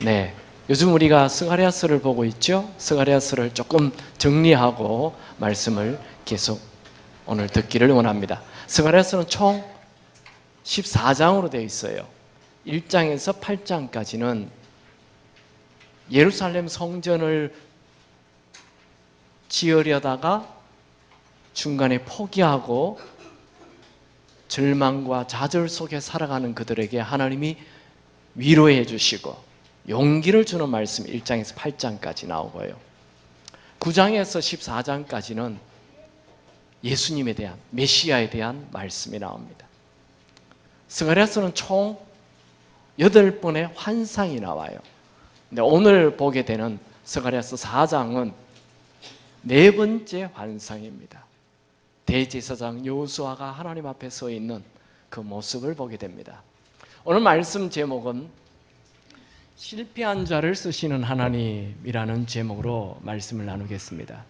네, 요즘 우리가 스가랴서를 보고 있죠. 스가랴서를 조금 정리하고 말씀을 계속 오늘 듣기를 원합니다. 스가랴서는 총 14장으로 되어 있어요. 1장에서 8장까지는 예루살렘 성전을 지으려다가 중간에 포기하고 절망과 좌절 속에 살아가는 그들에게 하나님이 위로해 주시고 용기를 주는 말씀 1장에서 8장까지 나오고요. 9장에서 14장까지는 예수님에 대한, 메시아에 대한 말씀이 나옵니다. 스가랴서는 총 8번의 환상이 나와요. 근데 오늘 보게 되는 스가랴서 4장은 4번째 환상입니다. 대제사장 여호수아가 하나님 앞에 서 있는 그 모습을 보게 됩니다. 오늘 말씀 제목은 실패한 자를 쓰시는 하나님이라는 제목으로 말씀을 나누겠습니다.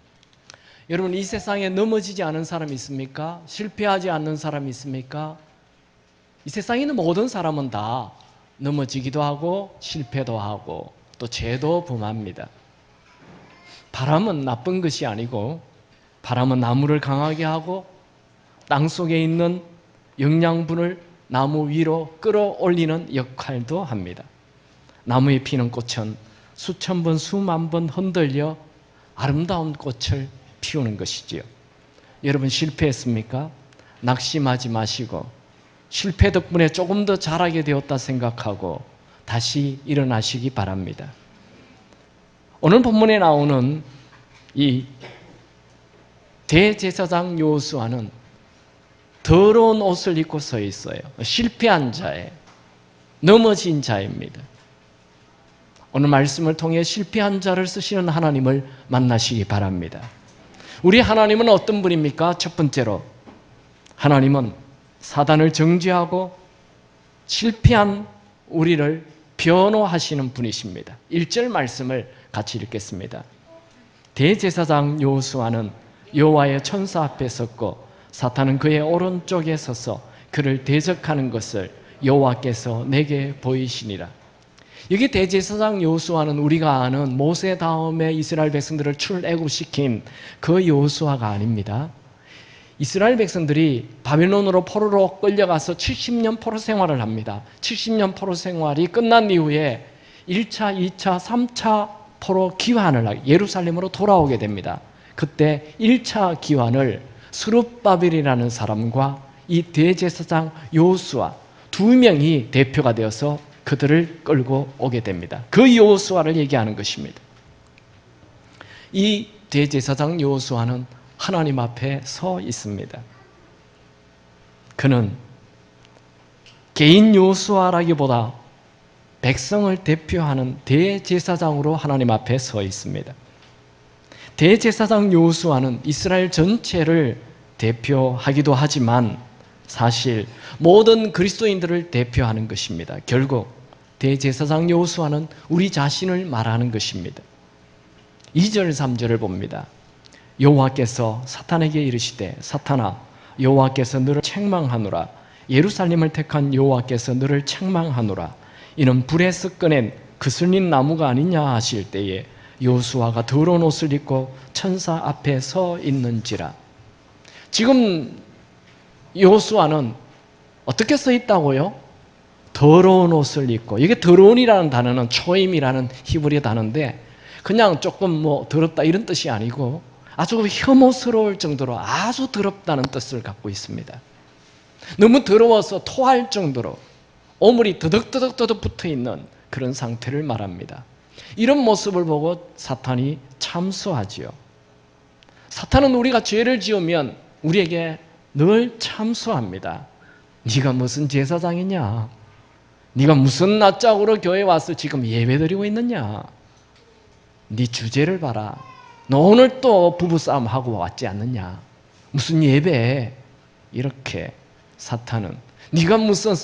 여러분, 이 세상에 넘어지지 않은 사람이 있습니까? 실패하지 않는 사람이 있습니까? 이 세상에 있는 모든 사람은 다 넘어지기도 하고 실패도 하고 또 죄도 범합니다. 바람은 나쁜 것이 아니고 바람은 나무를 강하게 하고 땅 속에 있는 영양분을 나무 위로 끌어올리는 역할도 합니다. 나무에 피는 꽃은 수천 번, 수만 번 흔들려 아름다운 꽃을 피우는 것이지요. 여러분, 실패했습니까? 낙심하지 마시고 실패 덕분에 조금 더 잘하게 되었다 생각하고 다시 일어나시기 바랍니다. 오늘 본문에 나오는 이 대제사장 여호수아는 더러운 옷을 입고 서 있어요. 실패한 자에 넘어진 자입니다. 오늘 말씀을 통해 실패한 자를 쓰시는 하나님을 만나시기 바랍니다. 우리 하나님은 어떤 분입니까? 첫 번째로 하나님은 사단을 정죄하고 실패한 우리를 변호하시는 분이십니다. 1절 말씀을 같이 읽겠습니다. 대제사장 여호수아는 여호와의 천사 앞에 섰고 사탄은 그의 오른쪽에 서서 그를 대적하는 것을 여호와께서 내게 보이시니라. 여기 대제사장 여호수아는 우리가 아는 모세 다음에 이스라엘 백성들을 출애굽시킨 그 여호수아가 아닙니다. 이스라엘 백성들이 바벨론으로 포로로 끌려가서 70년 포로 생활을 합니다. 70년 포로 생활이 끝난 이후에 1차, 2차, 3차 포로 귀환을 예루살렘으로 돌아오게 됩니다. 그때 1차 귀환을 스룹바벨이라는 사람과 이 대제사장 여호수아 두 명이 대표가 되어서 그들을 끌고 오게 됩니다. 그 여호수아를 얘기하는 것입니다. 이 대제사장 여호수아는 하나님 앞에 서 있습니다. 그는 개인 여호수아라기보다 백성을 대표하는 대제사장으로 하나님 앞에 서 있습니다. 대제사장 여호수아는 이스라엘 전체를 대표하기도 하지만 사실 모든 그리스도인들을 대표하는 것입니다. 결국 대제사장 여호수아는 우리 자신을 말하는 것입니다. 2절 3절을 봅니다. 여호와께서 사탄에게 이르시되 사탄아 여호와께서 너를 책망하노라. 예루살렘을 택한 여호와께서 너를 책망하노라. 이는 불에서 꺼낸 그슬린 나무가 아니냐 하실 때에 여호수아가 더러운 옷을 입고 천사 앞에 서 있는지라. 지금 여호수아는 어떻게 써 있다고요? 더러운 옷을 입고. 이게 더러운이라는 단어는 초임이라는 히브리 단어인데 그냥 조금 더럽다 이런 뜻이 아니고 아주 혐오스러울 정도로 아주 더럽다는 뜻을 갖고 있습니다. 너무 더러워서 토할 정도로 오물이 더덕더덕 붙어 있는 그런 상태를 말합니다. 이런 모습을 보고 사탄이 참수하지요. 사탄은 우리가 죄를 지으면 우리에게 늘 참수합니다. 네가 무슨 제사장이냐? 네가 무슨 낯짝으로 교회에 와서 지금 예배드리고 있느냐? 네 주제를 봐라. 너 오늘 또 부부싸움 하고 왔지 않느냐? 무슨 예배? 이렇게 사탄은 네가 무슨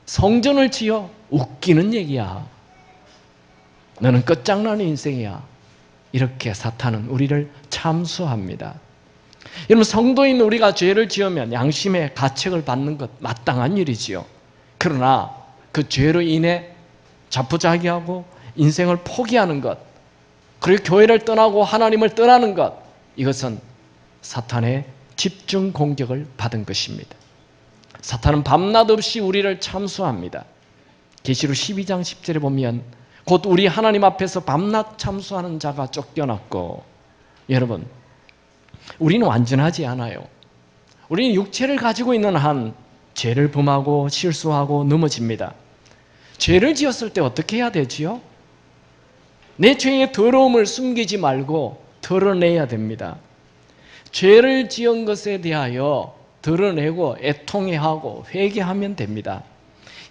성전을 지어? 웃기는 얘기야. 너는 끝장나는 인생이야. 이렇게 사탄은 우리를 참수합니다. 여러분, 성도인 우리가 죄를 지으면 양심의 가책을 받는 것 마땅한 일이지요. 그러나 그 죄로 인해 자포자기하고 인생을 포기하는 것, 그리고 교회를 떠나고 하나님을 떠나는 것, 이것은 사탄의 집중 공격을 받은 것입니다. 사탄은 밤낮 없이 우리를 참수합니다. 계시록 12장 10절에 보면 곧 우리 하나님 앞에서 밤낮 참수하는 자가 쫓겨났고, 여러분, 우리는 완전하지 않아요. 우리는 육체를 가지고 있는 한 죄를 범하고 실수하고 넘어집니다. 죄를 지었을 때 어떻게 해야 되지요? 내 죄의 더러움을 숨기지 말고 드러내야 됩니다. 죄를 지은 것에 대하여 드러내고 애통해하고 회개하면 됩니다.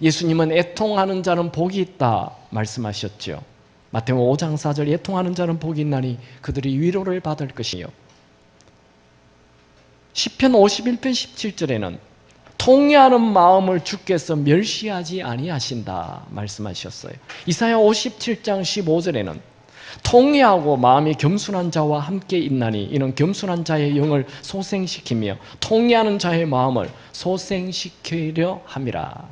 예수님은 애통하는 자는 복이 있다 말씀하셨죠. 마태복음 5장 4절, 애통하는 자는 복이 있나니 그들이 위로를 받을 것이요. 시편 51편 17절에는 통회하는 마음을 주께서 멸시하지 아니하신다 말씀하셨어요. 이사야 57장 15절에는 통회하고 마음이 겸손한 자와 함께 있나니 이는 겸손한 자의 영을 소생시키며 통회하는 자의 마음을 소생시키려 함이라.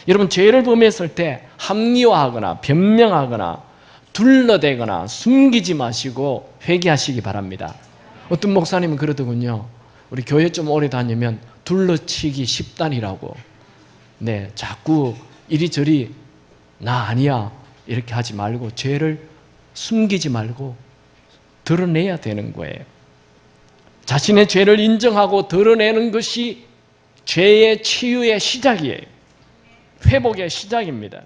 여러분, 죄를 범했을 때 합리화하거나 변명하거나 둘러대거나 숨기지 마시고 회개하시기 바랍니다. 어떤 목사님은 그러더군요. 우리 교회 좀 오래 다니면 둘러치기 10단이라고. 네, 자꾸 이리저리 나 아니야 이렇게 하지 말고 죄를 숨기지 말고 드러내야 되는 거예요. 자신의 죄를 인정하고 드러내는 것이 죄의 치유의 시작이에요. 회복의 시작입니다.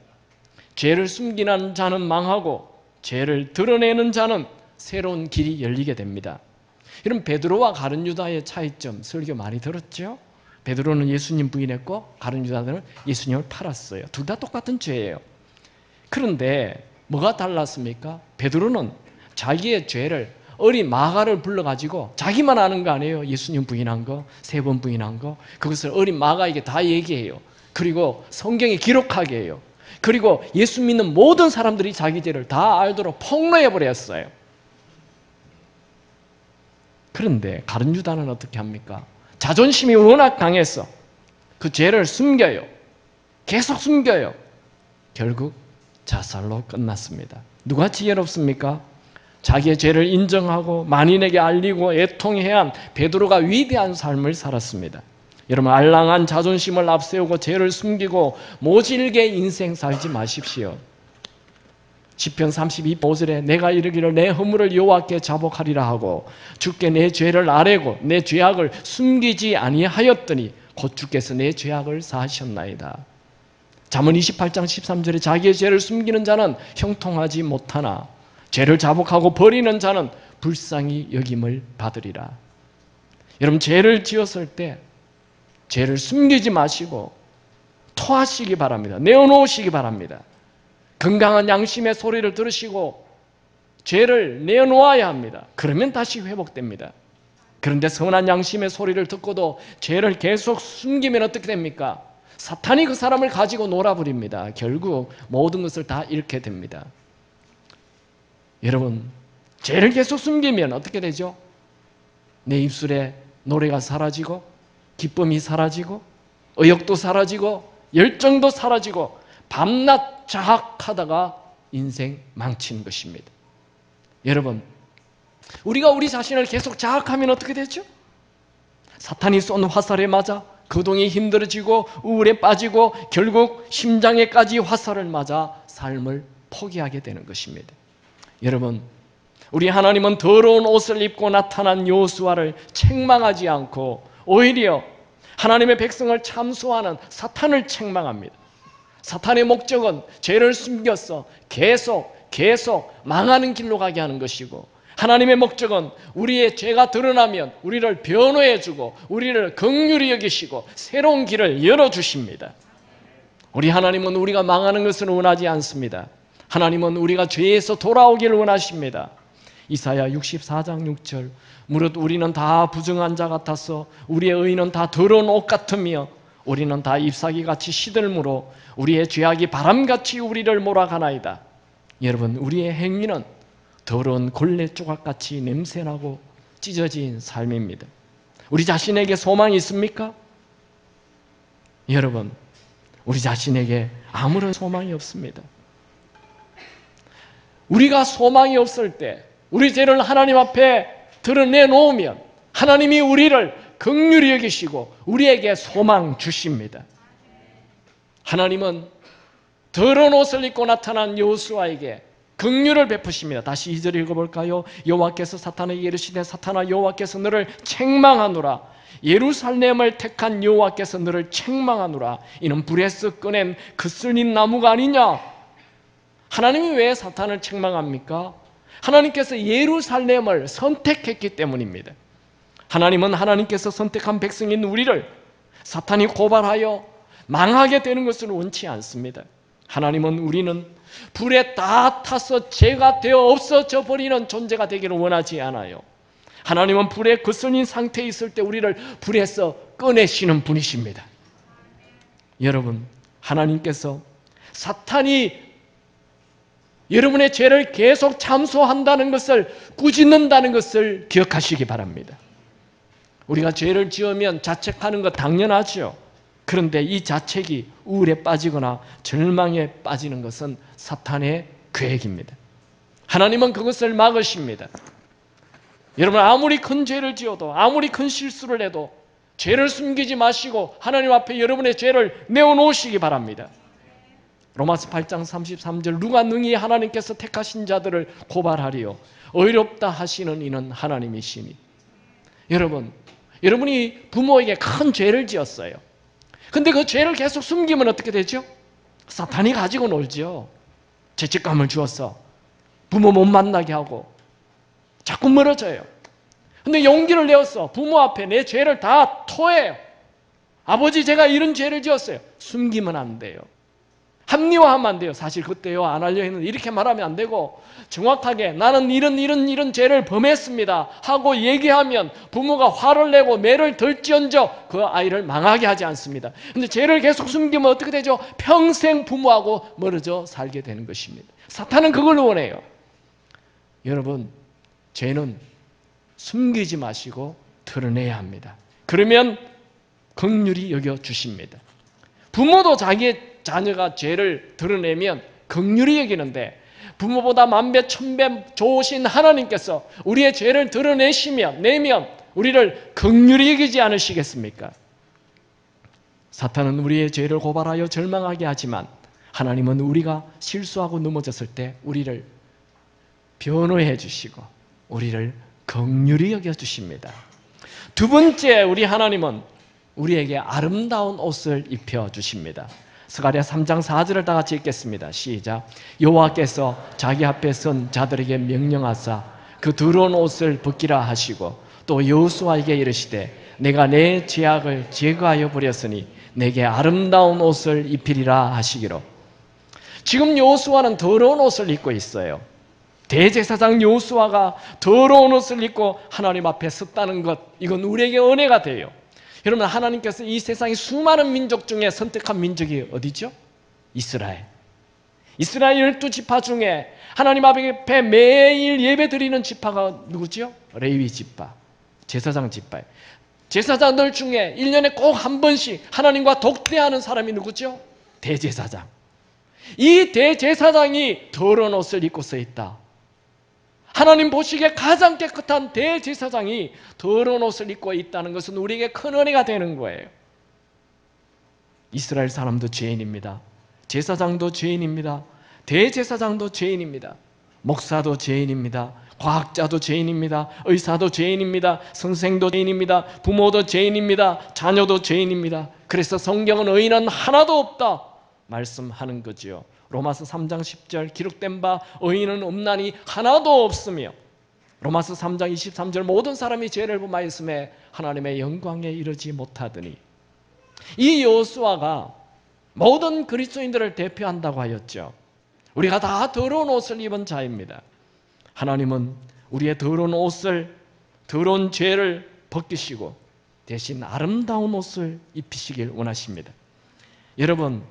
죄를 숨기는 자는 망하고 죄를 드러내는 자는 새로운 길이 열리게 됩니다. 이런 베드로와 가룟 유다의 차이점 설교 많이 들었죠? 베드로는 예수님 부인했고 가룟 유다는 예수님을 팔았어요. 둘 다 똑같은 죄예요. 그런데 뭐가 달랐습니까? 베드로는 자기의 죄를 어린 마가를 불러가지고 자기만 아는 거 아니에요. 예수님 부인한 거, 3번 부인한 거, 그것을 어린 마가에게 다 얘기해요. 그리고 성경에 기록하게 해요. 그리고 예수 믿는 모든 사람들이 자기 죄를 다 알도록 폭로해버렸어요. 그런데 가룟 유다는 어떻게 합니까? 자존심이 워낙 강해서 그 죄를 숨겨요. 계속 숨겨요. 결국 자살로 끝났습니다. 누가 지혜롭습니까? 자기의 죄를 인정하고 만인에게 알리고 애통해야 한 베드로가 위대한 삶을 살았습니다. 여러분, 알랑한 자존심을 앞세우고 죄를 숨기고 모질게 인생 살지 마십시오. 시편 32:5절에 내가 이르기를 내 허물을 여호와께 자복하리라 하고 주께 내 죄를 아뢰고 내 죄악을 숨기지 아니하였더니 곧 주께서 내 죄악을 사하셨나이다. 잠언 28장 13절에 자기의 죄를 숨기는 자는 형통하지 못하나 죄를 자복하고 버리는 자는 불쌍히 여김을 받으리라. 여러분, 죄를 지었을 때 죄를 숨기지 마시고 토하시기 바랍니다. 내어놓으시기 바랍니다. 건강한 양심의 소리를 들으시고 죄를 내어놓아야 합니다. 그러면 다시 회복됩니다. 그런데 선한 양심의 소리를 듣고도 죄를 계속 숨기면 어떻게 됩니까? 사탄이 그 사람을 가지고 놀아버립니다. 결국 모든 것을 다 잃게 됩니다. 여러분, 죄를 계속 숨기면 어떻게 되죠? 내 입술에 노래가 사라지고 기쁨이 사라지고 의욕도 사라지고 열정도 사라지고 밤낮 자학하다가 인생 망치는 것입니다. 여러분, 우리가 우리 자신을 계속 자학하면 어떻게 되죠? 사탄이 쏜 화살에 맞아 거동이 힘들어지고 우울에 빠지고 결국 심장에까지 화살을 맞아 삶을 포기하게 되는 것입니다. 여러분, 우리 하나님은 더러운 옷을 입고 나타난 여호수아를 책망하지 않고 오히려 하나님의 백성을 참수하는 사탄을 책망합니다. 사탄의 목적은 죄를 숨겨서 계속 망하는 길로 가게 하는 것이고, 하나님의 목적은 우리의 죄가 드러나면 우리를 변호해주고 우리를 긍휼히 여기시고 새로운 길을 열어주십니다. 우리 하나님은 우리가 망하는 것을 원하지 않습니다. 하나님은 우리가 죄에서 돌아오기를 원하십니다. 이사야 64장 6절, 무릇 우리는 다 부정한 자 같아서 우리의 의는 다 더러운 옷 같으며 우리는 다 잎사귀같이 시들므로 우리의 죄악이 바람같이 우리를 몰아가나이다. 여러분, 우리의 행위는 더러운 걸레 조각같이 냄새나고 찢어진 삶입니다. 우리 자신에게 소망이 있습니까? 여러분, 우리 자신에게 아무런 소망이 없습니다. 우리가 소망이 없을 때 우리 죄를 하나님 앞에 드러내놓으면 하나님이 우리를 긍휼히 여기시고 우리에게 소망 주십니다. 하나님은 더러운 옷을 입고 나타난 여호수아에게 긍휼을 베푸십니다. 다시 2절 읽어볼까요? 여호와께서 사탄에게 이르시되 사탄아 여호와께서 너를 책망하노라. 예루살렘을 택한 여호와께서 너를 책망하노라. 이는 불에서 꺼낸 그슬린 나무가 아니냐. 하나님이 왜 사탄을 책망합니까? 하나님께서 예루살렘을 선택했기 때문입니다. 하나님은 하나님께서 선택한 백성인 우리를 사탄이 고발하여 망하게 되는 것을 원치 않습니다. 하나님은 우리는 불에 다 타서 죄가 되어 없어져 버리는 존재가 되기를 원하지 않아요. 하나님은 불에 거슬린 상태에 있을 때 우리를 불에서 꺼내시는 분이십니다. 여러분, 하나님께서 사탄이 여러분의 죄를 계속 참소한다는 것을 꾸짖는다는 것을 기억하시기 바랍니다. 우리가 죄를 지으면 자책하는 것 당연하죠. 그런데 이 자책이 우울에 빠지거나 절망에 빠지는 것은 사탄의 계획입니다. 하나님은 그것을 막으십니다. 여러분, 아무리 큰 죄를 지어도 아무리 큰 실수를 해도 죄를 숨기지 마시고 하나님 앞에 여러분의 죄를 내어놓으시기 바랍니다. 로마서 8장 33절 누가 능히 하나님께서 택하신 자들을 고발하리요 의롭다 하시는 이는 하나님이시니. 여러분, 여러분이 부모에게 큰 죄를 지었어요. 근데 그 죄를 계속 숨기면 어떻게 되죠? 사탄이 가지고 놀죠. 죄책감을 주어서 부모 못 만나게 하고 자꾸 멀어져요. 근데 용기를 내어서 부모 앞에 내 죄를 다 토해요. 아버지, 제가 이런 죄를 지었어요. 숨기면 안 돼요. 합리화하면 안 돼요. 사실 그때요 안 하려 했는데 이렇게 말하면 안 되고 정확하게 나는 이런 죄를 범했습니다 하고 얘기하면 부모가 화를 내고 매를 들지언정 그 아이를 망하게 하지 않습니다. 근데 죄를 계속 숨기면 어떻게 되죠? 평생 부모하고 멀어져 살게 되는 것입니다. 사탄은 그걸 원해요. 여러분, 죄는 숨기지 마시고 드러내야 합니다. 그러면 긍휼히 여겨주십니다. 부모도 자기의 자녀가 죄를 드러내면 긍휼히 여기는데 부모보다 만배 천배 좋으신 하나님께서 우리의 죄를 내면 우리를 긍휼히 여기지 않으시겠습니까? 사탄은 우리의 죄를 고발하여 절망하게 하지만 하나님은 우리가 실수하고 넘어졌을 때 우리를 변호해 주시고 우리를 긍휼히 여겨주십니다. 두 번째, 우리 하나님은 우리에게 아름다운 옷을 입혀주십니다. 스가랴 3장 4절을 다 같이 읽겠습니다. 시작. 여호와께서 자기 앞에 선 자들에게 명령하사 그 더러운 옷을 벗기라 하시고 또 여호수아에게 이르시되 내가 내 죄악을 제거하여 버렸으니 내게 아름다운 옷을 입히리라 하시기로. 지금 여호수아는 더러운 옷을 입고 있어요. 대제사장 여호수아가 더러운 옷을 입고 하나님 앞에 섰다는 것, 이건 우리에게 은혜가 돼요. 여러분, 하나님께서 이 세상의 수많은 민족 중에 선택한 민족이 어디죠? 이스라엘. 이스라엘 12지파 중에 하나님 앞에 매일 예배 드리는 지파가 누구죠? 레위 지파, 제사장 지파예요. 제사장들 중에 1년에 꼭 한 번씩 하나님과 독대하는 사람이 누구죠? 대제사장. 이 대제사장이 더러운 옷을 입고 서 있다. 하나님 보시기에 가장 깨끗한 대제사장이 더러운 옷을 입고 있다는 것은 우리에게 큰 은혜가 되는 거예요. 이스라엘 사람도 죄인입니다. 제사장도 죄인입니다. 대제사장도 죄인입니다. 목사도 죄인입니다. 과학자도 죄인입니다. 의사도 죄인입니다. 선생도 죄인입니다. 부모도 죄인입니다. 자녀도 죄인입니다. 그래서 성경은 의인은 하나도 없다 말씀하는 거지요. 로마서 3장 10절 기록된 바 의인은 없나니 하나도 없으며 로마서 3장 23절 모든 사람이 죄를 범하였음에 하나님의 영광에 이르지 못하더니. 이 여호수아가 모든 그리스도인들을 대표한다고 하였죠. 우리가 다 더러운 옷을 입은 자입니다. 하나님은 우리의 더러운 옷을, 더러운 죄를 벗기시고 대신 아름다운 옷을 입히시길 원하십니다. 여러분,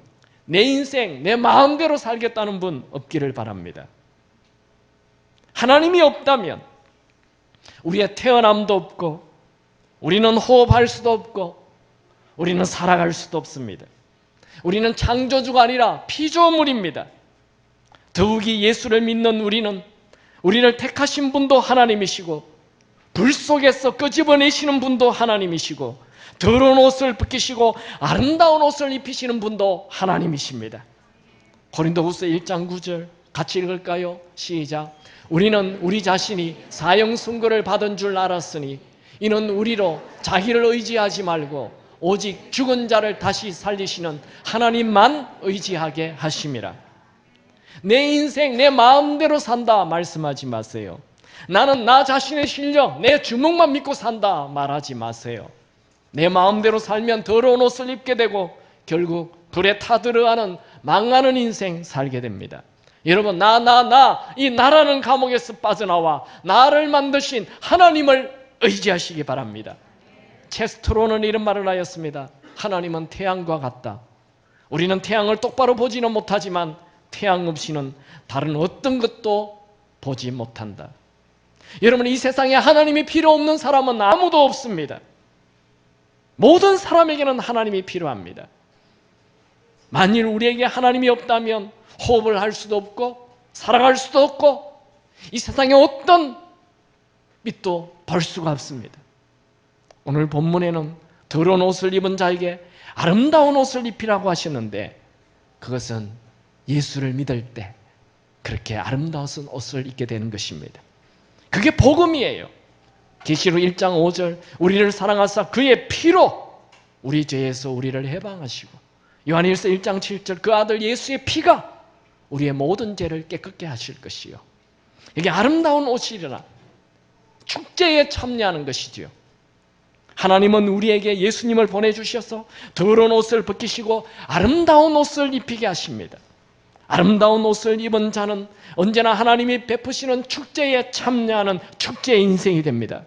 내 인생 내 마음대로 살겠다는 분 없기를 바랍니다. 하나님이 없다면 우리의 태어남도 없고 우리는 호흡할 수도 없고 우리는 살아갈 수도 없습니다. 우리는 창조주가 아니라 피조물입니다. 더욱이 예수를 믿는 우리를 택하신 분도 하나님이시고 불 속에서 끄집어내시는 분도 하나님이시고 더러운 옷을 벗기시고 아름다운 옷을 입히시는 분도 하나님이십니다. 고린도후서 1장 9절 같이 읽을까요? 시작. 우리는 우리 자신이 사형 선고를 받은 줄 알았으니 이는 우리로 자기를 의지하지 말고 오직 죽은 자를 다시 살리시는 하나님만 의지하게 하심이라. 내 인생 내 마음대로 산다 말씀하지 마세요. 나는 나 자신의 실력, 내 주먹만 믿고 산다 말하지 마세요. 내 마음대로 살면 더러운 옷을 입게 되고 결국 불에 타들어가는 망하는 인생 살게 됩니다. 여러분, 이 나라는 감옥에서 빠져나와 나를 만드신 하나님을 의지하시기 바랍니다. 체스트로는 이런 말을 하였습니다. 하나님은 태양과 같다. 우리는 태양을 똑바로 보지는 못하지만 태양 없이는 다른 어떤 것도 보지 못한다. 여러분, 이 세상에 하나님이 필요 없는 사람은 아무도 없습니다. 모든 사람에게는 하나님이 필요합니다. 만일 우리에게 하나님이 없다면 호흡을 할 수도 없고 살아갈 수도 없고 이 세상에 어떤 빛도 볼 수가 없습니다. 오늘 본문에는 더러운 옷을 입은 자에게 아름다운 옷을 입히라고 하셨는데 그것은 예수를 믿을 때 그렇게 아름다운 옷을 입게 되는 것입니다. 그게 복음이에요. 계시록 1장 5절 우리를 사랑하사 그의 피로 우리 죄에서 우리를 해방하시고 요한일서 1장 7절 그 아들 예수의 피가 우리의 모든 죄를 깨끗게 하실 것이요. 이게 아름다운 옷이라 축제에 참여하는 것이지요. 하나님은 우리에게 예수님을 보내주셔서 더러운 옷을 벗기시고 아름다운 옷을 입히게 하십니다. 아름다운 옷을 입은 자는 언제나 하나님이 베푸시는 축제에 참여하는 축제의 인생이 됩니다.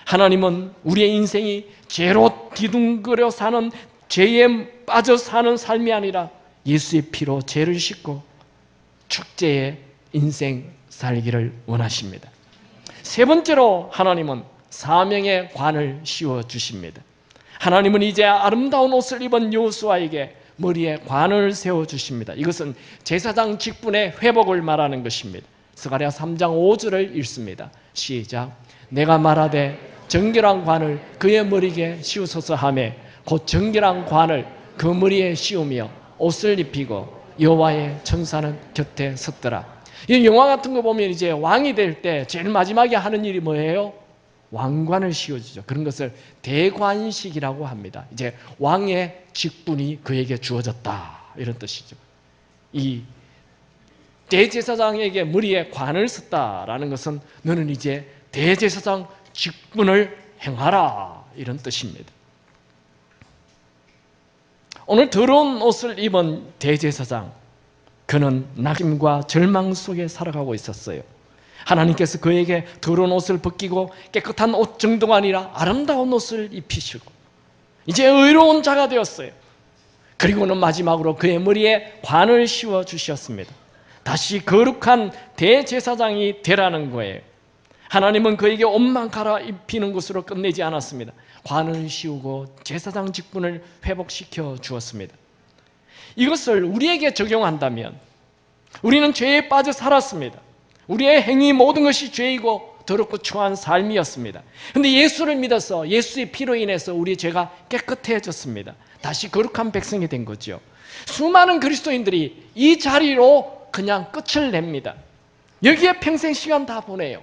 하나님은 우리의 인생이 죄로 뒤둥거려 사는 죄에 빠져 사는 삶이 아니라 예수의 피로 죄를 씻고 축제의 인생 살기를 원하십니다. 세 번째로 하나님은 사명의 관을 씌워주십니다. 하나님은 이제 아름다운 옷을 입은 여호수아에게 머리에 관을 세워주십니다. 이것은 제사장 직분의 회복을 말하는 것입니다. 스가랴 3장 5절을 읽습니다. 시작. 내가 말하되 정결한 관을 그의 머리에 씌우소서 하매 곧 정결한 관을 그 머리에 씌우며 옷을 입히고 여호와의 천사는 곁에 섰더라. 이 영화 같은 거 보면 이제 왕이 될 때 제일 마지막에 하는 일이 뭐예요? 왕관을 씌워주죠. 그런 것을 대관식이라고 합니다. 이제 왕의 직분이 그에게 주어졌다 이런 뜻이죠. 이 대제사장에게 머리에 관을 썼다라는 것은 너는 이제 대제사장 직분을 행하라 이런 뜻입니다. 오늘 더러운 옷을 입은 대제사장, 그는 낙심과 절망 속에 살아가고 있었어요. 하나님께서 그에게 더러운 옷을 벗기고 깨끗한 옷 정도가 아니라 아름다운 옷을 입히시고 이제 의로운 자가 되었어요. 그리고는 마지막으로 그의 머리에 관을 씌워 주셨습니다. 다시 거룩한 대제사장이 되라는 거예요. 하나님은 그에게 옷만 갈아입히는 것으로 끝내지 않았습니다. 관을 씌우고 제사장 직분을 회복시켜 주었습니다. 이것을 우리에게 적용한다면 우리는 죄에 빠져 살았습니다. 우리의 행위 모든 것이 죄이고 더럽고 추한 삶이었습니다. 그런데 예수를 믿어서 예수의 피로 인해서 우리의 죄가 깨끗해졌습니다. 다시 거룩한 백성이 된 거죠. 수많은 그리스도인들이 이 자리로 그냥 끝을 냅니다. 여기에 평생 시간 다 보내요.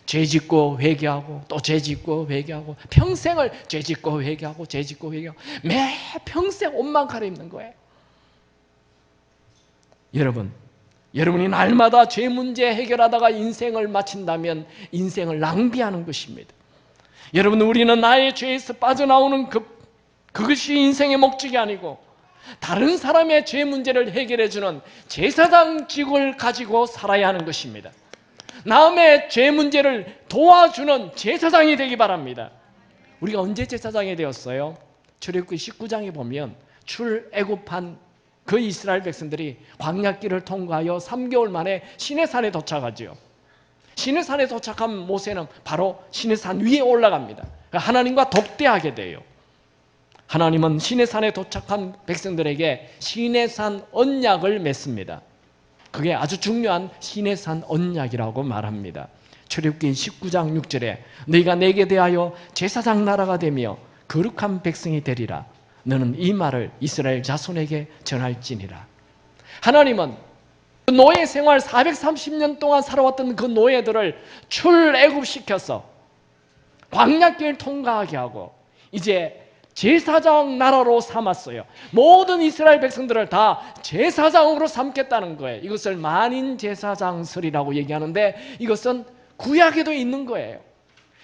죄 짓고 회개하고 또 죄 짓고 회개하고 평생을 죄 짓고 회개하고 죄 짓고 회개하고 매 평생 옷만 갈아입는 거예요. 여러분이 날마다 죄 문제 해결하다가 인생을 마친다면 인생을 낭비하는 것입니다. 여러분, 우리는 나의 죄에서 빠져나오는 그것이 인생의 목적이 아니고 다른 사람의 죄 문제를 해결해주는 제사장직을 가지고 살아야 하는 것입니다. 남의 죄 문제를 도와주는 제사장이 되기 바랍니다. 우리가 언제 제사장이 되었어요? 출애굽기 19장에 보면 출애굽한 그 이스라엘 백성들이 광야길을 통과하여 3개월 만에 시내산에 도착하죠. 시내산에 도착한 모세는 바로 시내산 위에 올라갑니다. 하나님과 독대하게 돼요. 하나님은 시내산에 도착한 백성들에게 시내산 언약을 맺습니다. 그게 아주 중요한 시내산 언약이라고 말합니다. 출애굽기 19장 6절에 너희가 내게 대하여 제사장 나라가 되며 거룩한 백성이 되리라. 너는 이 말을 이스라엘 자손에게 전할지니라. 하나님은 노예 생활 430년 동안 살아왔던 그 노예들을 출애굽시켜서 광야길 통과하게 하고 이제 제사장 나라로 삼았어요. 모든 이스라엘 백성들을 다 제사장으로 삼겠다는 거예요. 이것을 만인 제사장설이라고 얘기하는데 이것은 구약에도 있는 거예요.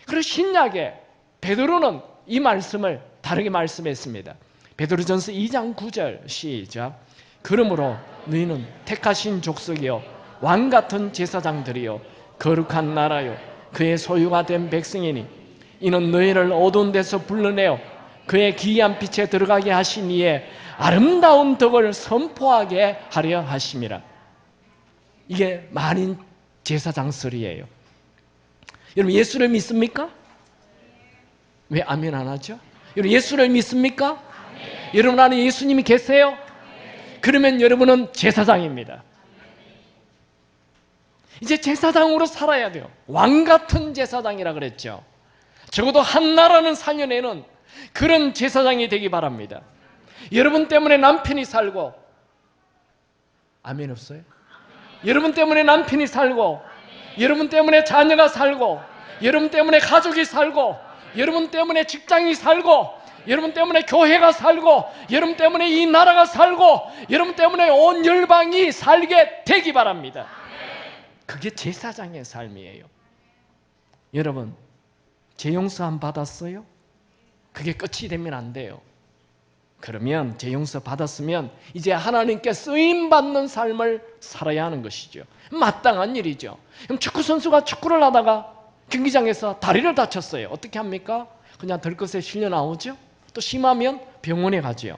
그리고 신약에 베드로는 이 말씀을 다르게 말씀했습니다. 베드로전서 2장 9절 시작. 그러므로 너희는 택하신 족속이요 왕같은 제사장들이요 거룩한 나라요 그의 소유가 된 백성이니 이는 너희를 어두운 데서 불러내어 그의 기이한 빛에 들어가게 하신 이에 아름다운 덕을 선포하게 하려 하심이라. 이게 만인 제사장설이에요. 여러분 예수를 믿습니까? 왜 아멘 안 하죠? 여러분 예수를 믿습니까? 여러분 안에 예수님이 계세요? 그러면 여러분은 제사장입니다. 이제 제사장으로 살아야 돼요. 왕같은 제사장이라 그랬죠. 적어도 한 나라는 살려내는 그런 제사장이 되기 바랍니다. 여러분 때문에 남편이 살고, 아멘 없어요? 여러분 때문에 남편이 살고, 여러분 때문에 자녀가 살고, 여러분 때문에 가족이 살고, 여러분 때문에 직장이 살고, 여러분 때문에 교회가 살고, 여러분 때문에 이 나라가 살고, 여러분 때문에 온 열방이 살게 되기 바랍니다. 그게 제사장의 삶이에요. 여러분 재용서함 받았어요? 그게 끝이 되면 안 돼요. 그러면 재용서 받았으면 이제 하나님께 쓰임받는 삶을 살아야 하는 것이죠. 마땅한 일이죠. 그럼 축구선수가 축구를 하다가 경기장에서 다리를 다쳤어요. 어떻게 합니까? 그냥 들것에 실려 나오죠. 또 심하면 병원에 가죠.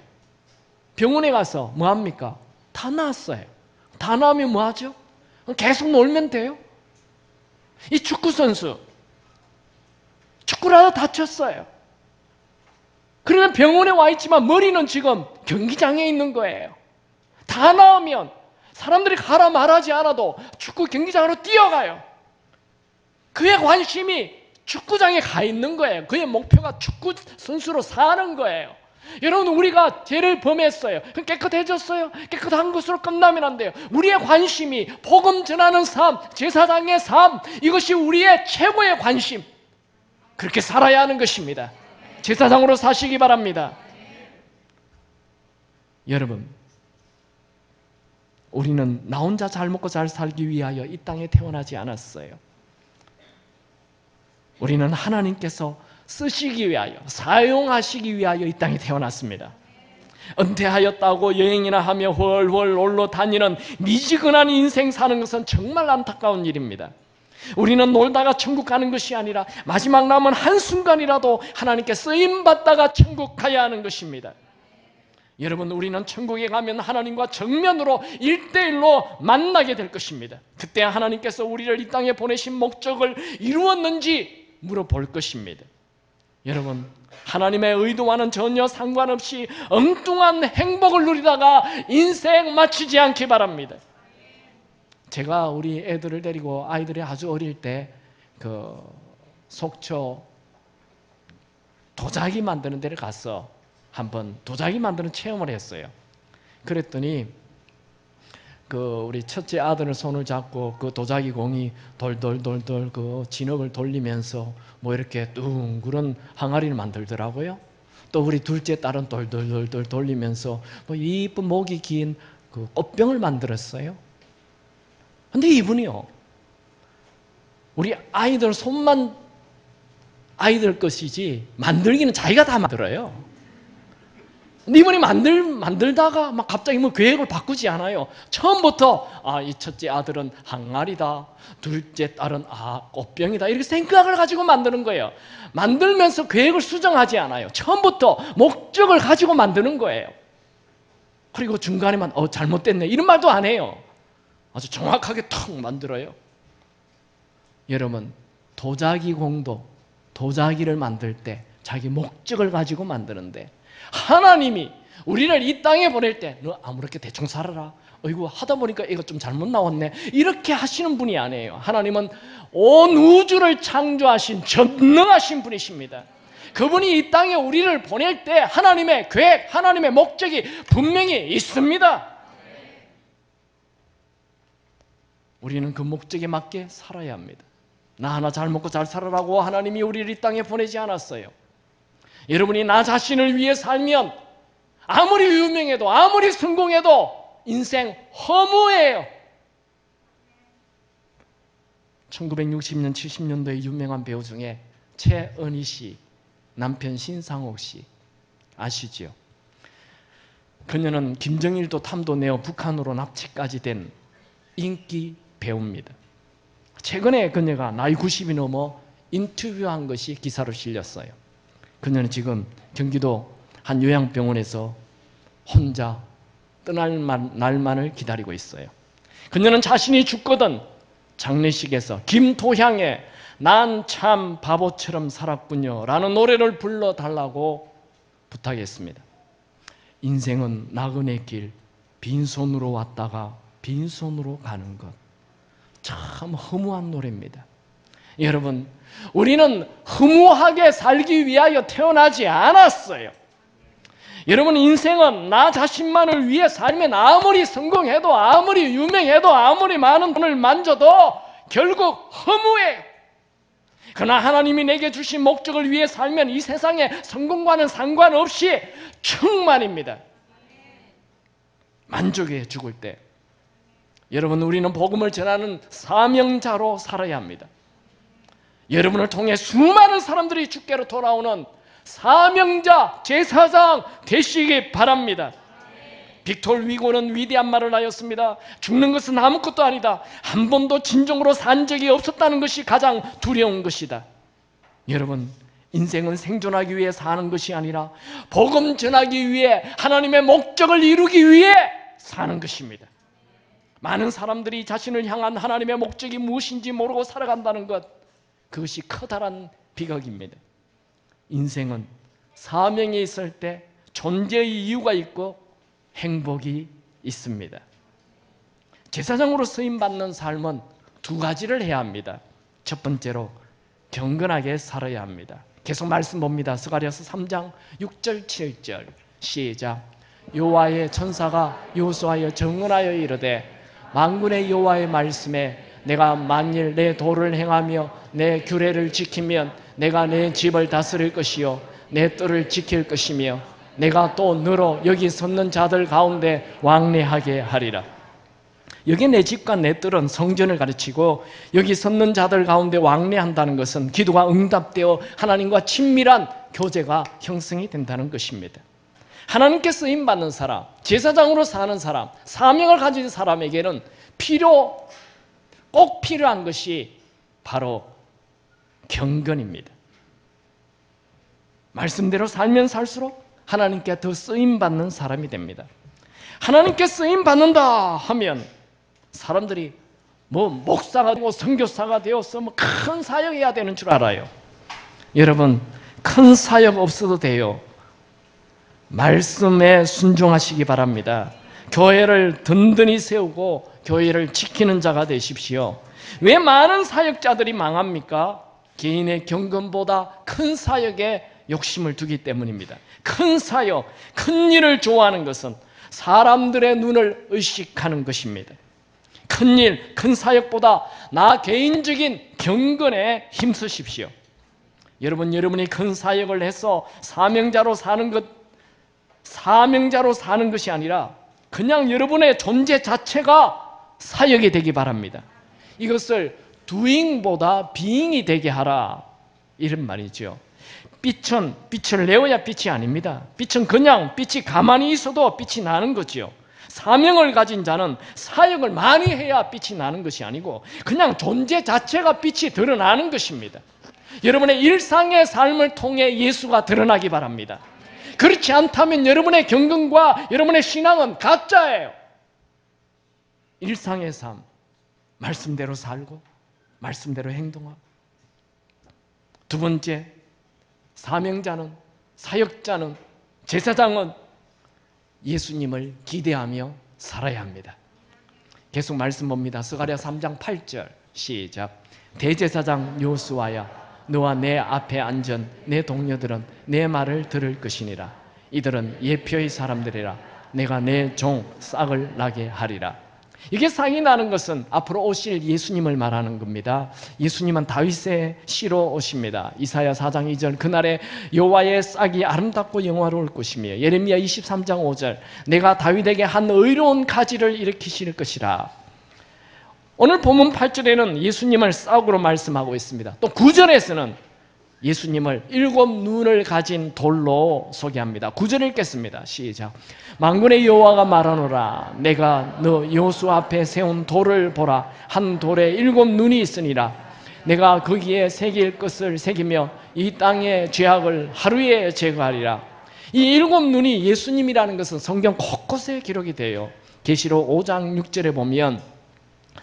병원에 가서 뭐 합니까? 다 나았어요. 다 나으면 뭐 하죠? 계속 놀면 돼요. 이 축구선수 축구를 하다 다쳤어요. 그러면 병원에 와 있지만 머리는 지금 경기장에 있는 거예요. 다 나으면 사람들이 가라 말하지 않아도 축구 경기장으로 뛰어가요. 그의 관심이 축구장에 가 있는 거예요. 그의 목표가 축구 선수로 사는 거예요. 여러분 우리가 죄를 범했어요. 그럼 깨끗해졌어요? 깨끗한 것으로 끝나면 안 돼요. 우리의 관심이 복음 전하는 삶, 제사장의 삶, 이것이 우리의 최고의 관심. 그렇게 살아야 하는 것입니다. 제사장으로 사시기 바랍니다. 여러분 우리는 나 혼자 잘 먹고 잘 살기 위하여 이 땅에 태어나지 않았어요. 우리는 하나님께서 쓰시기 위하여, 사용하시기 위하여 이 땅에 태어났습니다. 은퇴하였다고 여행이나 하며 훨훨 놀러 다니는 미지근한 인생 사는 것은 정말 안타까운 일입니다. 우리는 놀다가 천국 가는 것이 아니라 마지막 남은 한순간이라도 하나님께 쓰임받다가 천국 가야 하는 것입니다. 여러분 우리는 천국에 가면 하나님과 정면으로 1대1로 만나게 될 것입니다. 그때 하나님께서 우리를 이 땅에 보내신 목적을 이루었는지 물어볼 것입니다. 여러분 하나님의 의도와는 전혀 상관없이 엉뚱한 행복을 누리다가 인생 마치지 않기 바랍니다. 제가 우리 애들을 데리고 아이들이 아주 어릴 때 그 속초 도자기 만드는 데를 가서 한번 도자기 만드는 체험을 했어요. 그랬더니 그 우리 첫째 아들을 손을 잡고 그 도자기 공이 돌돌돌돌 그 진흙을 돌리면서 뭐 이렇게 둥그런 항아리를 만들더라고요. 또 우리 둘째 딸은 돌돌돌돌 돌리면서 뭐 이쁜 목이 긴 그 꽃병을 만들었어요. 근데 이분이요, 우리 아이들 손만 아이들 것이지 만들기는 자기가 다 만들어요. 근데 이분이 만들다가 막 갑자기 뭐 계획을 바꾸지 않아요. 처음부터 이 첫째 아들은 항아리다, 둘째 딸은 꽃병이다, 이렇게 생각을 가지고 만드는 거예요. 만들면서 계획을 수정하지 않아요. 처음부터 목적을 가지고 만드는 거예요. 그리고 중간에만 잘못됐네 이런 말도 안 해요. 아주 정확하게 턱 만들어요. 여러분 도자기 공도 도자기를 만들 때 자기 목적을 가지고 만드는데 하나님이 우리를 이 땅에 보낼 때 너 아무렇게 대충 살아라, 어이구 하다 보니까 이거 좀 잘못 나왔네, 이렇게 하시는 분이 아니에요. 하나님은 온 우주를 창조하신 전능하신 분이십니다. 그분이 이 땅에 우리를 보낼 때 하나님의 계획, 하나님의 목적이 분명히 있습니다. 우리는 그 목적에 맞게 살아야 합니다. 나 하나 잘 먹고 잘 살아라고 하나님이 우리를 이 땅에 보내지 않았어요. 여러분이 나 자신을 위해 살면 아무리 유명해도 아무리 성공해도 인생 허무해요. 1960년 70년도에 유명한 배우 중에 최은희 씨, 남편 신상옥 씨 아시죠? 그녀는 김정일도 탐도내어 북한으로 납치까지 된 인기 배우입니다. 최근에 그녀가 나이 90이 넘어 인터뷰한 것이 기사로 실렸어요. 그녀는 지금 경기도 한 요양병원에서 혼자 떠날 날만을 기다리고 있어요. 그녀는 자신이 죽거든 장례식에서 김토향의 난 참 바보처럼 살았군요 라는 노래를 불러달라고 부탁했습니다. 인생은 나그네 길, 빈손으로 왔다가 빈손으로 가는 것, 참 허무한 노래입니다. 여러분, 우리는 허무하게 살기 위하여 태어나지 않았어요. 여러분, 인생은 나 자신만을 위해 살면 아무리 성공해도 아무리 유명해도 아무리 많은 돈을 만져도 결국 허무해요. 그러나 하나님이 내게 주신 목적을 위해 살면 이 세상의 성공과는 상관없이 충만입니다. 만족해 죽을 때. 여러분, 우리는 복음을 전하는 사명자로 살아야 합니다. 여러분을 통해 수많은 사람들이 주께로 돌아오는 사명자, 제사장 되시기 바랍니다. 빅토르 위고는 위대한 말을 하였습니다. 죽는 것은 아무것도 아니다. 한 번도 진정으로 산 적이 없었다는 것이 가장 두려운 것이다. 여러분, 인생은 생존하기 위해 사는 것이 아니라 복음 전하기 위해 하나님의 목적을 이루기 위해 사는 것입니다. 많은 사람들이 자신을 향한 하나님의 목적이 무엇인지 모르고 살아간다는 것, 그것이 커다란 비극입니다. 인생은 사명이 있을 때 존재의 이유가 있고 행복이 있습니다. 제사장으로 쓰임받는 삶은 두 가지를 해야 합니다. 첫 번째로 경건하게 살아야 합니다. 계속 말씀 봅니다. 스가랴서 3장 6절 7절 시작. 여호와의 천사가 여호수아에 증언하여 이르되 만군의 여호와의 말씀에 내가 만일 내 도를 행하며 내 규례를 지키면 내가 내 집을 다스릴 것이요 내 뜰을 지킬 것이며 내가 또 너로 여기 섰는 자들 가운데 왕래하게 하리라. 여기 내 집과 내 뜰은 성전을 가르치고 여기 섰는 자들 가운데 왕래한다는 것은 기도가 응답되어 하나님과 친밀한 교제가 형성이 된다는 것입니다. 하나님께 쓰임받는 사람, 제사장으로 사는 사람, 사명을 가진 사람에게는 꼭 필요한 것이 바로 경건입니다. 말씀대로 살면 살수록 하나님께 더 쓰임받는 사람이 됩니다. 하나님께 쓰임받는다 하면 사람들이 목사가 되고 선교사가 되어서 큰 사역해야 되는 줄 알아요. 여러분, 큰 사역 없어도 돼요. 말씀에 순종하시기 바랍니다. 교회를 든든히 세우고 교회를 지키는 자가 되십시오. 왜 많은 사역자들이 망합니까? 개인의 경건보다 큰 사역에 욕심을 두기 때문입니다. 큰 사역, 큰 일을 좋아하는 것은 사람들의 눈을 의식하는 것입니다. 큰 일, 큰 사역보다 나 개인적인 경건에 힘쓰십시오. 여러분이 큰 사역을 해서 사명자로 사는 것이 아니라 그냥 여러분의 존재 자체가 사역이 되기 바랍니다. 이것을 doing보다 being이 되게 하라, 이런 말이죠. 빛을 내어야 빛이 아닙니다. 빛은 그냥 빛이 가만히 있어도 빛이 나는 거지요. 사명을 가진 자는 사역을 많이 해야 빛이 나는 것이 아니고 그냥 존재 자체가 빛이 드러나는 것입니다. 여러분의 일상의 삶을 통해 예수가 드러나기 바랍니다. 그렇지 않다면 여러분의 경건과 여러분의 신앙은 가짜예요. 일상의 삶, 말씀대로 살고 말씀대로 행동하고. 두 번째, 사명자는, 사역자는 제사장은 예수님을 기대하며 살아야 합니다. 계속 말씀 봅니다. 스가랴 3장 8절 시작. 대제사장 요수아야, 너와 내 앞에 앉은 내 동료들은 내 말을 들을 것이니라. 이들은 예표의 사람들이라. 내가 내 종 싹을 나게 하리라. 이게 싹이 나는 것은 앞으로 오실 예수님을 말하는 겁니다. 예수님은 다윗의 씨로 오십니다. 이사야 4장 2절 그날에 여호와의 싹이 아름답고 영화로울 것이며, 예레미야 23장 5절 내가 다윗에게 한 의로운 가지를 일으키실 것이라. 오늘 본문 8절에는 예수님을 싹으로 말씀하고 있습니다. 또 9절에서는 예수님을 7 눈을 가진 돌로 소개합니다. 9절 읽겠습니다. 시작. 만군의 여호와가 말하노라. 내가 너 여호수 앞에 세운 돌을 보라. 한 돌에 7 눈이 있으니라. 내가 거기에 새길 것을 새기며 이 땅의 죄악을 하루에 제거하리라. 이 7 눈이 예수님이라는 것은 성경 곳곳에 기록이 돼요. 계시록 5장 6절에 보면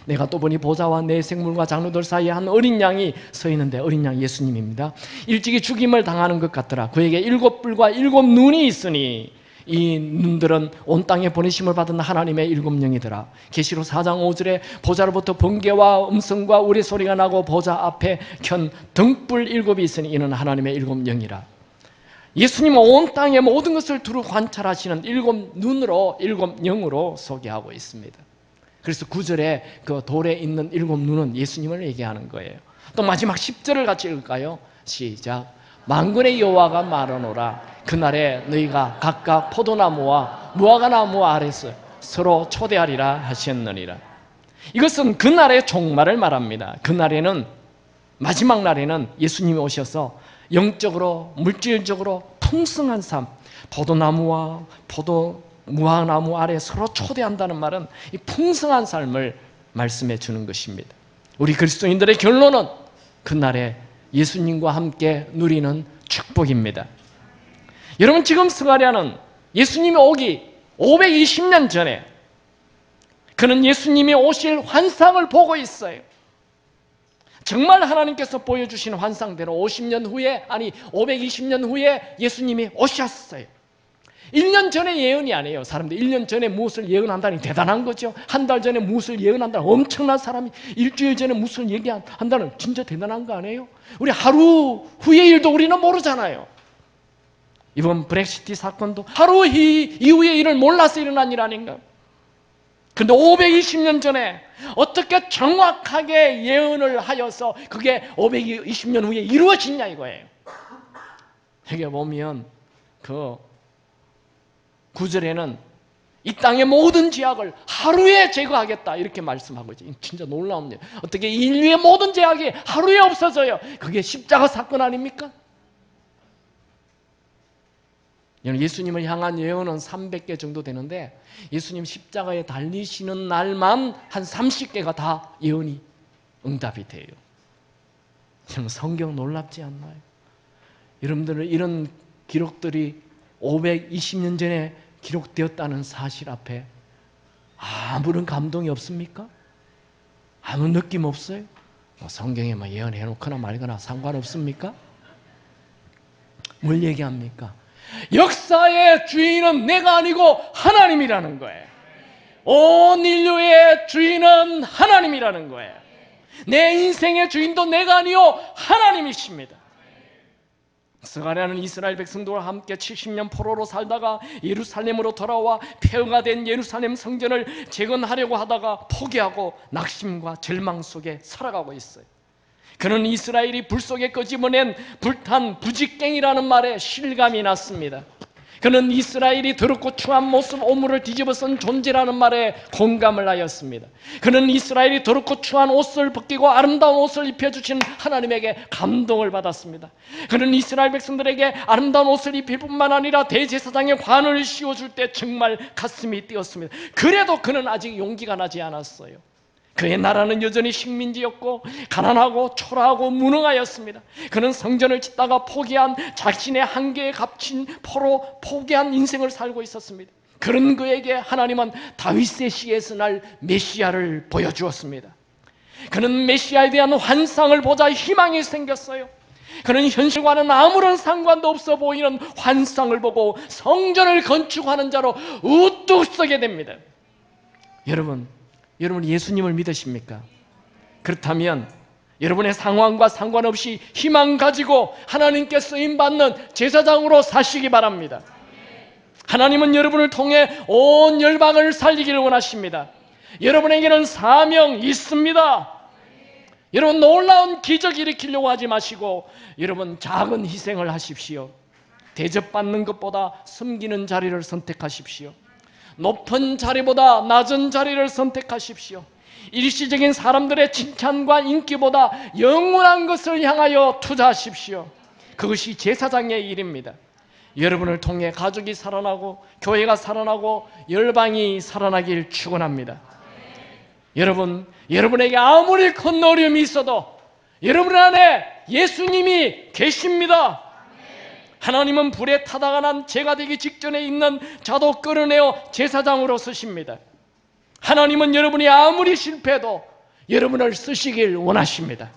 내가 또 보니 보좌와 내 생물과 장로들 사이에 한 어린 양이 서 있는데, 어린 양 예수님입니다. 일찍이 죽임을 당하는 것 같더라. 그에게 7 뿔과 7 눈이 있으니 이 눈들은 온 땅에 보내심을 받은 하나님의 7 영이더라. 계시록 4장 5절에 보좌로부터 번개와 음성과 우레소리가 나고 보좌 앞에 켠 등불 7이 있으니 이는 하나님의 7 영이라. 예수님은 온 땅의 모든 것을 두루 관찰하시는 7 눈으로, 7 영으로 소개하고 있습니다. 그래서 9절에 그 돌에 있는 7 눈은 예수님을 얘기하는 거예요. 또 마지막 10절을 같이 읽을까요? 시작. 만군의 여호와가 말하노라. 그날에 너희가 각각 포도나무와 무화과나무 아래서 서로 초대하리라 하셨느니라. 이것은 그날의 종말을 말합니다. 그날에는, 마지막 날에는 예수님이 오셔서 영적으로, 물질적으로 풍성한 삶, 포도나무와 무화과나무 아래 서로 초대한다는 말은 이 풍성한 삶을 말씀해 주는 것입니다. 우리 그리스도인들의 결론은 그날에 예수님과 함께 누리는 축복입니다. 여러분, 지금 스가랴는 예수님이 오기 520년 전에 그는 예수님이 오실 환상을 보고 있어요. 정말 하나님께서 보여주신 환상대로 50년 후에, 아니 520년 후에 예수님이 오셨어요. 1년 전에 예언이 아니에요. 사람들 1년 전에 무엇을 예언한다니 대단한 거죠. 한 달 전에 무엇을 예언한다는 엄청난 사람이 일주일 전에 무엇을 얘기한다는 진짜 대단한 거 아니에요? 우리 하루 후의 일도 우리는 모르잖아요. 이번 브렉시트 사건도 하루 이후의 일을 몰라서 일어난 일 아닌가? 그런데 520년 전에 어떻게 정확하게 예언을 하여서 그게 520년 후에 이루어지냐 이거예요. 여기 보면 그 9절에는 이 땅의 모든 죄악을 하루에 제거하겠다 이렇게 말씀하고 있죠. 진짜 놀라운 일. 어떻게 인류의 모든 죄악이 하루에 없어져요? 그게 십자가 사건 아닙니까? 예수님을 향한 예언은 300개 정도 되는데 예수님 십자가에 달리시는 날만 한 30개가 다 예언이 응답이 돼요. 성경 놀랍지 않나요? 여러분들은 이런 기록들이 520년 전에 기록되었다는 사실 앞에 아무런 감동이 없습니까? 아무 느낌 없어요? 성경에 예언해 놓거나 말거나 상관없습니까? 뭘 얘기합니까? 역사의 주인은 내가 아니고 하나님이라는 거예요. 온 인류의 주인은 하나님이라는 거예요. 내 인생의 주인도 내가 아니요 하나님이십니다. 스가랴는 이스라엘 백성들과 함께 70년 포로로 살다가 예루살렘으로 돌아와 폐허가 된 예루살렘 성전을 재건하려고 하다가 포기하고 낙심과 절망 속에 살아가고 있어요. 그는 이스라엘이 불 속에 끄집어낸 불탄 부직갱이라는 말에 실감이 났습니다. 그는 이스라엘이 더럽고 추한 모습 오물을 뒤집어 쓴 존재라는 말에 공감을 하였습니다. 그는 이스라엘이 더럽고 추한 옷을 벗기고 아름다운 옷을 입혀주신 하나님에게 감동을 받았습니다. 그는 이스라엘 백성들에게 아름다운 옷을 입힐 뿐만 아니라 대제사장의 관을 씌워줄 때 정말 가슴이 뛰었습니다. 그래도 그는 아직 용기가 나지 않았어요. 그의 나라는 여전히 식민지였고 가난하고 초라하고 무능하였습니다. 그는 성전을 짓다가 포기한, 자신의 한계에 갇힌 포로 포기한 인생을 살고 있었습니다. 그런 그에게 하나님은 다윗의 씨에서 날 메시아를 보여주었습니다. 그는 메시아에 대한 환상을 보자 희망이 생겼어요. 그는 현실과는 아무런 상관도 없어 보이는 환상을 보고 성전을 건축하는 자로 우뚝 서게 됩니다. 여러분 예수님을 믿으십니까? 그렇다면 여러분의 상황과 상관없이 희망 가지고 하나님께 쓰임받는 제사장으로 사시기 바랍니다. 하나님은 여러분을 통해 온 열방을 살리기를 원하십니다. 여러분에게는 사명이 있습니다. 여러분 놀라운 기적 일으키려고 하지 마시고 여러분 작은 희생을 하십시오. 대접받는 것보다 섬기는 자리를 선택하십시오. 높은 자리보다 낮은 자리를 선택하십시오. 일시적인 사람들의 칭찬과 인기보다 영원한 것을 향하여 투자하십시오. 그것이 제사장의 일입니다. 여러분을 통해 가족이 살아나고 교회가 살아나고 열방이 살아나길 축원합니다. 여러분에게 아무리 큰 어려움이 있어도 여러분 안에 예수님이 계십니다. 하나님은 불에 타다가 난 재가 되기 직전에 있는 자도 끌어내어 제사장으로 쓰십니다. 하나님은 여러분이 아무리 실패해도 여러분을 쓰시길 원하십니다.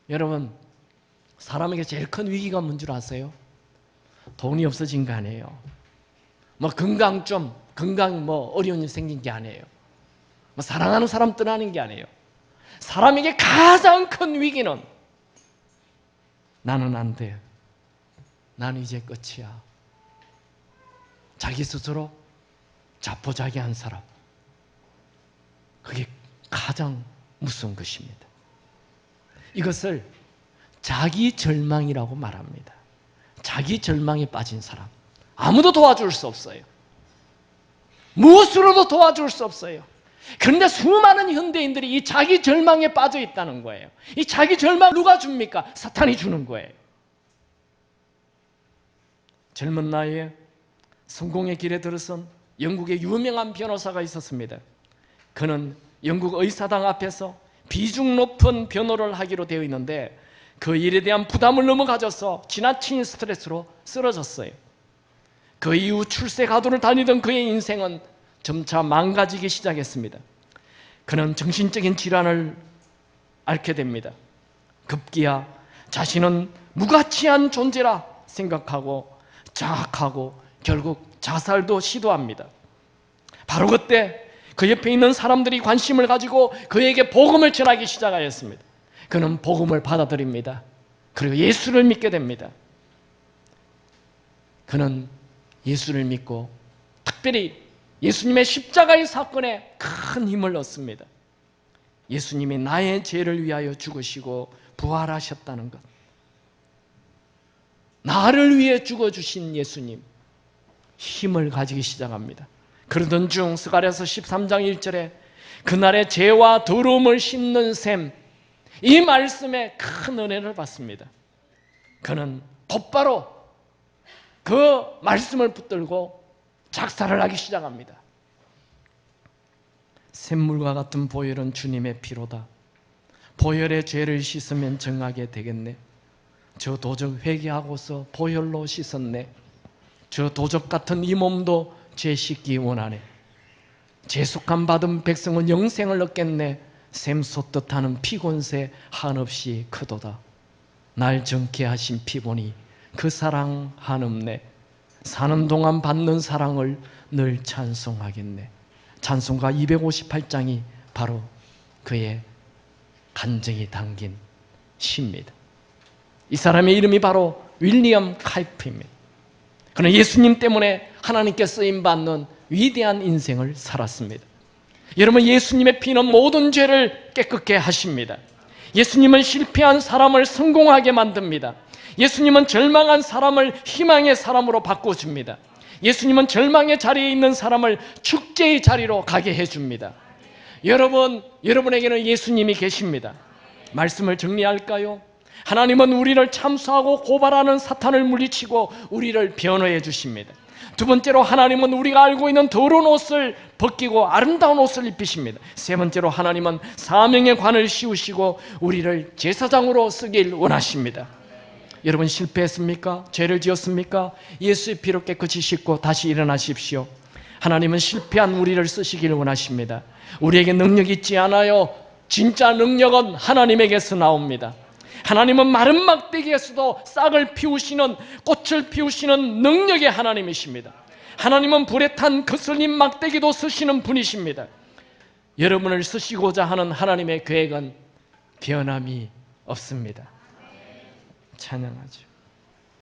여러분, 사람에게 제일 큰 위기가 뭔 줄 아세요? 돈이 없어진 거 아니에요. 건강 어려운 일 생긴 게 아니에요. 사랑하는 사람 떠나는 게 아니에요. 사람에게 가장 큰 위기는 나는 안 돼. 나는 이제 끝이야. 자기 스스로 자포자기한 사람. 그게 가장 무서운 것입니다. 이것을 자기 절망이라고 말합니다. 자기 절망에 빠진 사람. 아무도 도와줄 수 없어요. 무엇으로도 도와줄 수 없어요. 그런데 수많은 현대인들이 이 자기 절망에 빠져 있다는 거예요. 이 자기 절망 누가 줍니까? 사탄이 주는 거예요. 젊은 나이에 성공의 길에 들어선 영국의 유명한 변호사가 있었습니다. 그는 영국 의사당 앞에서 비중 높은 변호를 하기로 되어 있는데 그 일에 대한 부담을 너무 가져서 지나친 스트레스로 쓰러졌어요. 그 이후 출세가도를 다니던 그의 인생은 점차 망가지기 시작했습니다. 그는 정신적인 질환을 앓게 됩니다. 급기야 자신은 무가치한 존재라 생각하고 자학하고 결국 자살도 시도합니다. 바로 그때 그 옆에 있는 사람들이 관심을 가지고 그에게 복음을 전하기 시작하였습니다. 그는 복음을 받아들입니다. 그리고 예수를 믿게 됩니다. 그는 예수를 믿고 특별히 예수님의 십자가의 사건에 큰 힘을 얻습니다. 예수님이 나의 죄를 위하여 죽으시고 부활하셨다는 것, 나를 위해 죽어주신 예수님, 힘을 가지기 시작합니다. 그러던 중 스가랴서 13장 1절에 그날의 죄와 더러움을 씻는 셈, 이 말씀에 큰 은혜를 받습니다. 그는 곧바로 그 말씀을 붙들고 작사를 하기 시작합니다. 샘물과 같은 보혈은 주님의 피로다. 보혈의 죄를 씻으면 정하게 되겠네. 저 도적 회개하고서 보혈로 씻었네. 저 도적 같은 이 몸도 죄 씻기 원하네. 죄속함 받은 백성은 영생을 얻겠네. 샘 솟듯 하는 피곤새 한없이 크도다. 날 정케 하신 피보니 그 사랑 한없네. 사는 동안 받는 사랑을 늘 찬송하겠네. 찬송가 258장이 바로 그의 간증이 담긴 시입니다. 이 사람의 이름이 바로 윌리엄 카이프입니다. 그는 예수님 때문에 하나님께 쓰임받는 위대한 인생을 살았습니다. 여러분, 예수님의 피는 모든 죄를 깨끗게 하십니다. 예수님은 실패한 사람을 성공하게 만듭니다. 예수님은 절망한 사람을 희망의 사람으로 바꿔줍니다. 예수님은 절망의 자리에 있는 사람을 축제의 자리로 가게 해줍니다. 여러분에게는 예수님이 계십니다. 말씀을 정리할까요? 하나님은 우리를 참수하고 고발하는 사탄을 물리치고 우리를 변호해 주십니다. 두 번째로 하나님은 우리가 알고 있는 더러운 옷을 벗기고 아름다운 옷을 입히십니다. 세 번째로 하나님은 사명의 관을 씌우시고 우리를 제사장으로 쓰길 원하십니다. 여러분, 실패했습니까? 죄를 지었습니까? 예수의 피로 깨끗이 씻고 다시 일어나십시오. 하나님은 실패한 우리를 쓰시길 원하십니다. 우리에게 능력이 있지 않아요. 진짜 능력은 하나님에게서 나옵니다. 하나님은 마른 막대기에서도 싹을 피우시는, 꽃을 피우시는 능력의 하나님이십니다. 하나님은 불에 탄 거슬린 막대기도 쓰시는 분이십니다. 여러분을 쓰시고자 하는 하나님의 계획은 변함이 없습니다. 찬양하죠.